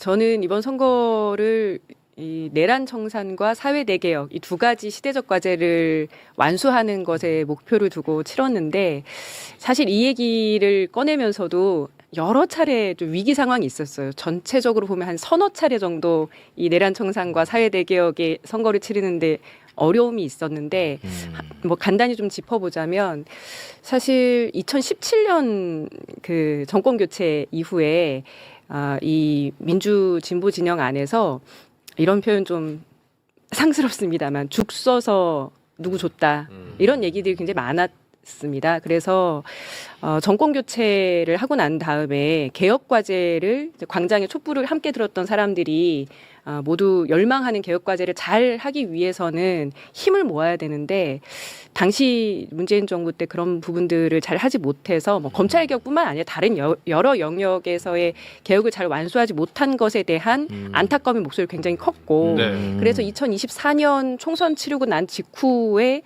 저는 이번 선거를 이 내란 청산과 사회 대개혁 이 두 가지 시대적 과제를 완수하는 것에 목표를 두고 치렀는데 사실 이 얘기를 꺼내면서도 여러 차례 좀 위기 상황이 있었어요. 전체적으로 보면 한 서너 차례 정도 이 내란 청산과 사회 대개혁의 선거를 치르는데 어려움이 있었는데 뭐 간단히 좀 짚어보자면 사실 2017년 그 정권 교체 이후에 이 민주 진보 진영 안에서 이런 표현 좀 상스럽습니다만 죽 써서 누구 줬다 이런 얘기들이 굉장히 많았습니다. 그래서 정권 교체를 하고 난 다음에 개혁 과제를 광장에 촛불을 함께 들었던 사람들이 모두 열망하는 개혁 과제를 잘 하기 위해서는 힘을 모아야 되는데 당시 문재인 정부 때 그런 부분들을 잘 하지 못해서 뭐 검찰 개혁뿐만 아니라 다른 여러 영역에서의 개혁을 잘 완수하지 못한 것에 대한 안타까움의 목소리가 굉장히 컸고 그래서 2024년 총선 치르고 난 직후에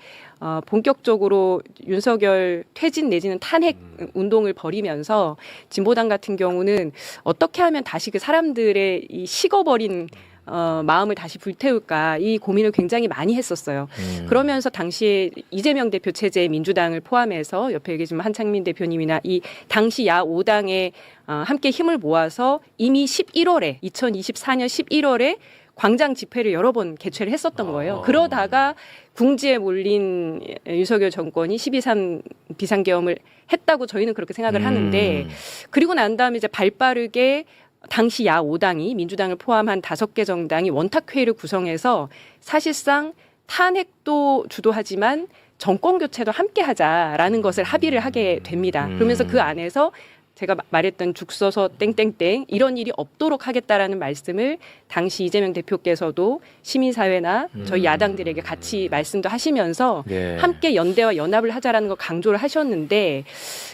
본격적으로 윤석열 퇴진 내지는 탄핵 운동을 벌이면서 진보당 같은 경우는 어떻게 하면 다시 그 사람들의 이 식어버린 마음을 다시 불태울까 이 고민을 굉장히 많이 했었어요. 그러면서 당시에 이재명 대표 체제의 민주당을 포함해서 옆에 얘기했지만 한창민 대표님이나 이 당시 야 5당에 함께 힘을 모아서 이미 2024년 11월에 광장 집회를 여러 번 개최를 했었던 거예요. 그러다가 궁지에 몰린 윤석열 정권이 12.3 비상계엄을 했다고 저희는 그렇게 생각을 하는데 그리고 난 다음에 이제 발빠르게 당시 야 5당이 민주당을 포함한 5개 정당이 원탁회의를 구성해서 사실상 탄핵도 주도하지만 정권 교체도 함께 하자라는 것을 합의를 하게 됩니다. 그러면서 그 안에서 제가 말했던 죽 써서 땡땡땡 이런 일이 없도록 하겠다라는 말씀을 당시 이재명 대표께서도 시민사회나 저희 야당들에게 같이 말씀도 하시면서 함께 연대와 연합을 하자라는 걸 강조를 하셨는데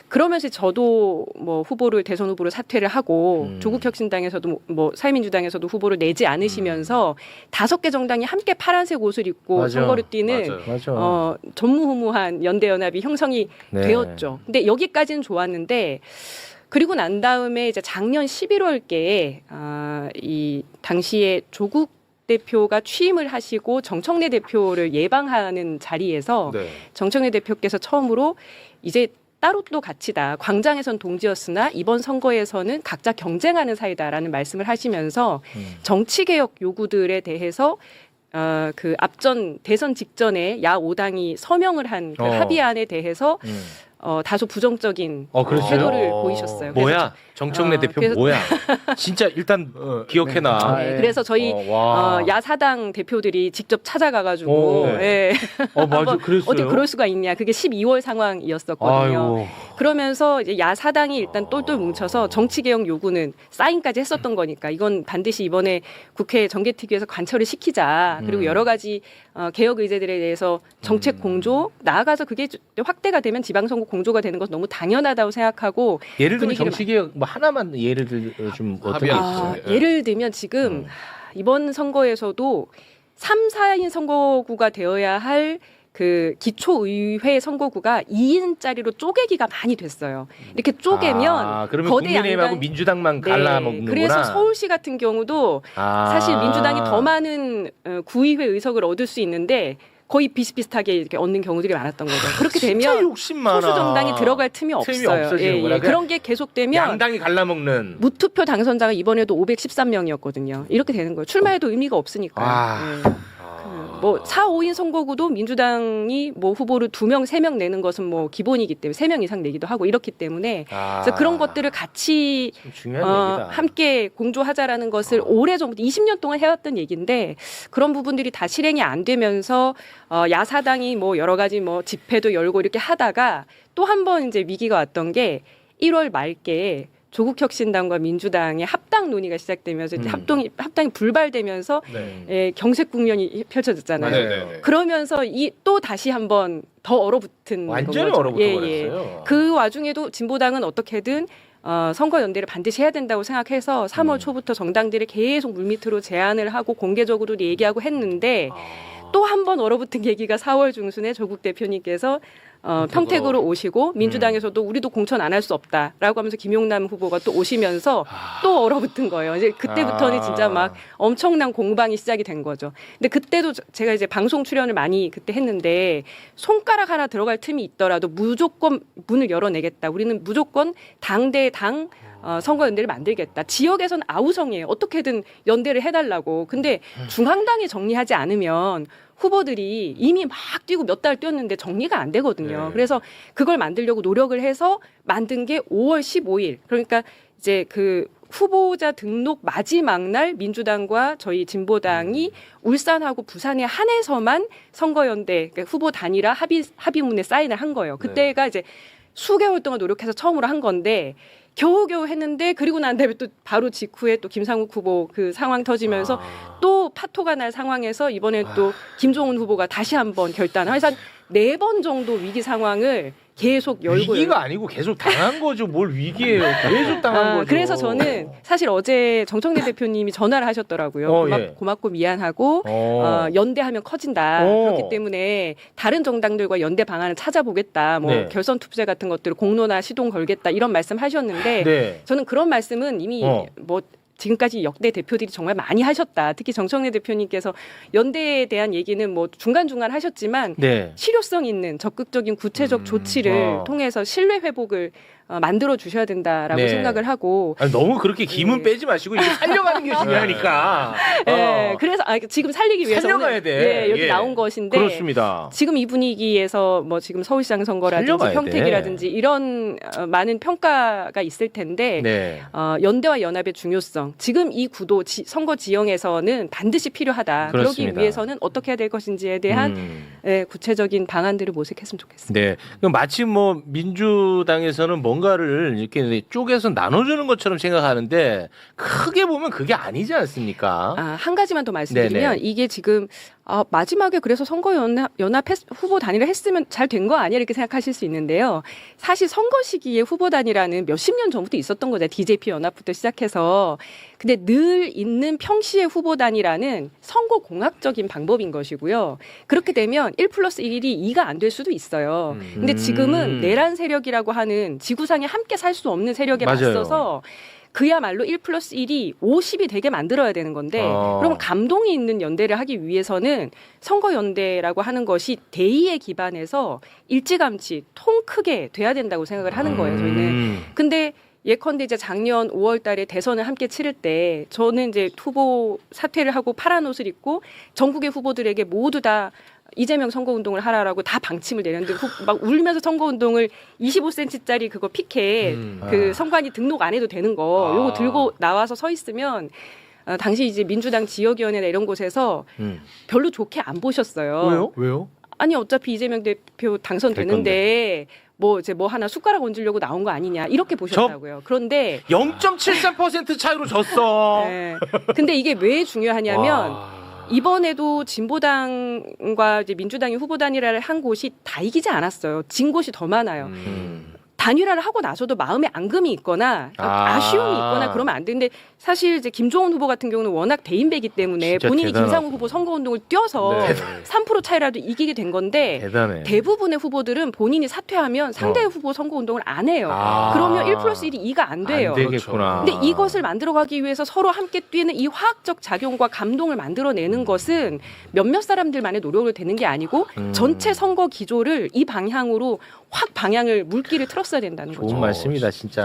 그러면서 저도 뭐 대선 후보를 사퇴를 하고 조국혁신당에서도 뭐 사회민주당에서도 후보를 내지 않으시면서 5개 정당이 함께 파란색 옷을 입고 선거를 뛰는 전무후무한 연대 연합이 형성이 되었죠. 근데 여기까지는 좋았는데 그리고 난 다음에 이제 작년 11월께 이 당시에 조국 대표가 취임을 하시고 정청래 대표를 예방하는 자리에서 정청래 대표께서 처음으로 이제 따로 또 가치다. 광장에선 동지였으나 이번 선거에서는 각자 경쟁하는 사이다라는 말씀을 하시면서 정치개혁 요구들에 대해서 그 앞전 대선 직전에 야 5당이 서명을 한 그 합의안에 대해서 다소 부정적인 태도를 보이셨어요. 뭐야? 정청래 대표 뭐야? 진짜 일단 기억해놔. 그래서 저희 야사당 대표들이 직접 찾아가가지고 맞아, 그랬어요. 어떻게 그럴 수가 있냐. 그게 12월 상황이었었거든요. 아이고. 그러면서 이제 야사당이 일단 똘똘 뭉쳐서 정치개혁 요구는 사인까지 했었던 거니까 이건 반드시 이번에 국회 정개특위에서 관철을 시키자. 그리고 여러 가지 개혁 의제들에 대해서 정책 공조 나아가서 그게 확대가 되면 지방선거 공조가 되는 것은 너무 당연하다고 생각하고 예를 들면 정치개혁 뭐 하나만 예를 좀 어떤 게 있어요? 예를 들면 지금 이번 선거에서도 3, 4인 선거구가 되어야 할 그 기초의회 선거구가 2인짜리로 쪼개기가 많이 됐어요. 이렇게 쪼개면 그러면 거대 국민의힘하고 양당 민주당만 갈라먹는구나. 그래서 서울시 같은 경우도 사실 민주당이 더 많은 구의회 의석을 얻을 수 있는데 거의 비슷비슷하게 이렇게 얻는 경우들이 많았던 거죠. 그렇게 되면 소수 정당이 들어갈 틈이 없어요. 그런 게 계속되면 양당이 갈라먹는 무투표 당선자가 이번에도 513명이었거든요. 이렇게 되는 거예요. 출마해도 의미가 없으니까. 뭐 4, 5인 선거구도 민주당이 뭐 후보를 2명, 3명 내는 것은 뭐 기본이기 때문에 3명 이상 내기도 하고 이렇기 때문에 그래서 그런 것들을 같이 함께 공조하자라는 것을 오래전부터 20년 동안 해왔던 얘기인데 그런 부분들이 다 실행이 안 되면서 야사당이 뭐 여러 가지 뭐 집회도 열고 이렇게 하다가 또 한 번 이제 위기가 왔던 게 1월 말께 조국혁신당과 민주당의 합당 논의가 시작되면서 합당이 불발되면서 경색 국면이 펼쳐졌잖아요. 그러면서 또 다시 한번 더 얼어붙은 완전히 얼어붙어버렸어요. 그 와중에도 진보당은 어떻게든 선거 연대를 반드시 해야 된다고 생각해서 3월 초부터 정당들이 계속 물밑으로 제안을 하고 공개적으로도 얘기하고 했는데 또 한 번 얼어붙은 계기가 4월 중순에 조국 대표님께서 평택으로 오시고 민주당에서도 우리도 공천 안 할 수 없다라고 하면서 김용남 후보가 또 오시면서 또 얼어붙은 거예요. 이제 그때부터는 진짜 막 엄청난 공방이 시작이 된 거죠. 근데 그때도 제가 이제 방송 출연을 많이 그때 했는데 손가락 하나 들어갈 틈이 있더라도 무조건 문을 열어내겠다. 우리는 무조건 당 대 당 선거연대를 만들겠다. 지역에서는 아우성이에요. 어떻게든 연대를 해달라고. 근데 중앙당이 정리하지 않으면 후보들이 이미 막 뛰고 몇 달 뛰었는데 정리가 안 되거든요. 네. 그래서 그걸 만들려고 노력을 해서 만든 게 5월 15일. 그러니까 이제 그 후보자 등록 마지막 날 민주당과 저희 진보당이 울산하고 부산에 한해서만 선거연대 그러니까 후보 단일화 합의문에 사인을 한 거예요. 그때가 이제 수개월 동안 노력해서 처음으로 한 건데 겨우겨우 했는데 그리고 난 다음에 또 바로 직후에 또 김상욱 후보 그 상황 터지면서 또 파토가 날 상황에서 이번에 또 김종훈 후보가 다시 한번 결단을 해서 한 4번 정도 위기 상황을 계속 열고 위기가 아니고 계속 당한 거죠. 뭘 위기예요. 계속 당한 거죠. 그래서 저는 사실 어제 정청래 대표님이 전화를 하셨더라고요. 예. 고맙고 미안하고 연대하면 커진다. 그렇기 때문에 다른 정당들과 연대 방안을 찾아보겠다. 뭐 네. 결선 투표제 같은 것들을 공론화 시동 걸겠다. 이런 말씀하셨는데 네. 저는 그런 말씀은 이미 뭐 지금까지 역대 대표들이 정말 많이 하셨다. 특히 정청래 대표님께서 연대에 대한 얘기는 뭐 중간중간 하셨지만 네. 실효성 있는 적극적인 구체적 조치를 통해서 신뢰 회복을 만들어 주셔야 된다라고 네. 생각을 하고 아니, 너무 그렇게 기문 빼지 마시고 이거 살려가는 게 중요하니까. 예, 그래서 지금 살리기 위해서 살려가야 오늘, 돼. 예, 여기 예. 나온 것인데 그렇습니다. 지금 이 분위기에서 뭐 지금 서울시장 선거라든지 살려가야 평택이라든지 이런 많은 평가가 있을 텐데 네. 연대와 연합의 중요성 지금 이 구도 선거 지형에서는 반드시 필요하다. 그렇습니다. 그러기 위해서는 어떻게 해야 될 것인지에 대한 예, 구체적인 방안들을 모색했으면 좋겠습니다. 네. 그럼 마치 뭐 민주당에서는 뭔가를 이렇게 쪼개서 나눠주는 것처럼 생각하는데 크게 보면 그게 아니지 않습니까? 한 가지만 더 말씀드리면 네네. 이게 지금 마지막에 그래서 선거 연합 후보 단일화 했으면 잘 된 거 아니야 이렇게 생각하실 수 있는데요. 사실 선거 시기에 후보 단일화는 몇십 년 전부터 있었던 거죠. DJP 연합부터 시작해서. 근데 늘 있는 평시의 후보 단일화는 선거 공학적인 방법인 것이고요. 그렇게 되면 1+1이 2가 안 될 수도 있어요. 근데 지금은 내란 세력이라고 하는 지구상에 함께 살 수 없는 세력에 맞아요. 맞서서 그야말로 1+1이 50이 되게 만들어야 되는 건데 그러면 감동이 있는 연대를 하기 위해서는 선거연대라고 하는 것이 대의에 기반해서 일찌감치 통 크게 돼야 된다고 생각을 하는 거예요. 저희는. 근데 예컨대 이제 작년 5월 달에 대선을 함께 치를 때 저는 이제 후보 사퇴를 하고 파란 옷을 입고 전국의 후보들에게 모두 다 이재명 선거운동을 하라라고 다 방침을 내렸는데 막 울면서 선거운동을 25cm짜리 그거 피켓 그 선관위 등록 안 해도 되는 거 요거 들고 나와서 서 있으면 당시 이제 민주당 지역위원회나 이런 곳에서 별로 좋게 안 보셨어요. 왜요? 아니 어차피 이재명 대표 당선되는데 뭐 이제 뭐 하나 숟가락 얹으려고 나온 거 아니냐 이렇게 보셨다고요. 그런데 0.73% 차이로 졌어. 네. 근데 이게 왜 중요하냐면 이번에도 진보당과 이제 민주당이 후보 단일화를 한 곳이 다 이기지 않았어요. 진 곳이 더 많아요. 단일화를 하고 나서도 마음에 앙금이 있거나 아쉬움이 있거나 그러면 안 되는데 사실 이제 김종훈 후보 같은 경우는 워낙 대인배기 때문에 본인이 대단하다. 김상욱 후보 선거운동을 뛰어서 3% 차이라도 이기게 된 건데 대단해. 대부분의 후보들은 본인이 사퇴하면 상대 후보 선거운동을 안 해요. 그러면 1+1이 2가 안 돼요. 안 되겠구나. 근데 이것을 만들어가기 위해서 서로 함께 뛰는 이 화학적 작용과 감동을 만들어내는 것은 몇몇 사람들만의 노력으로 되는 게 아니고 전체 선거 기조를 이 방향으로 확 방향을 물기를 틀었어야 된다는 거죠. 좋은 말씀이다 진짜.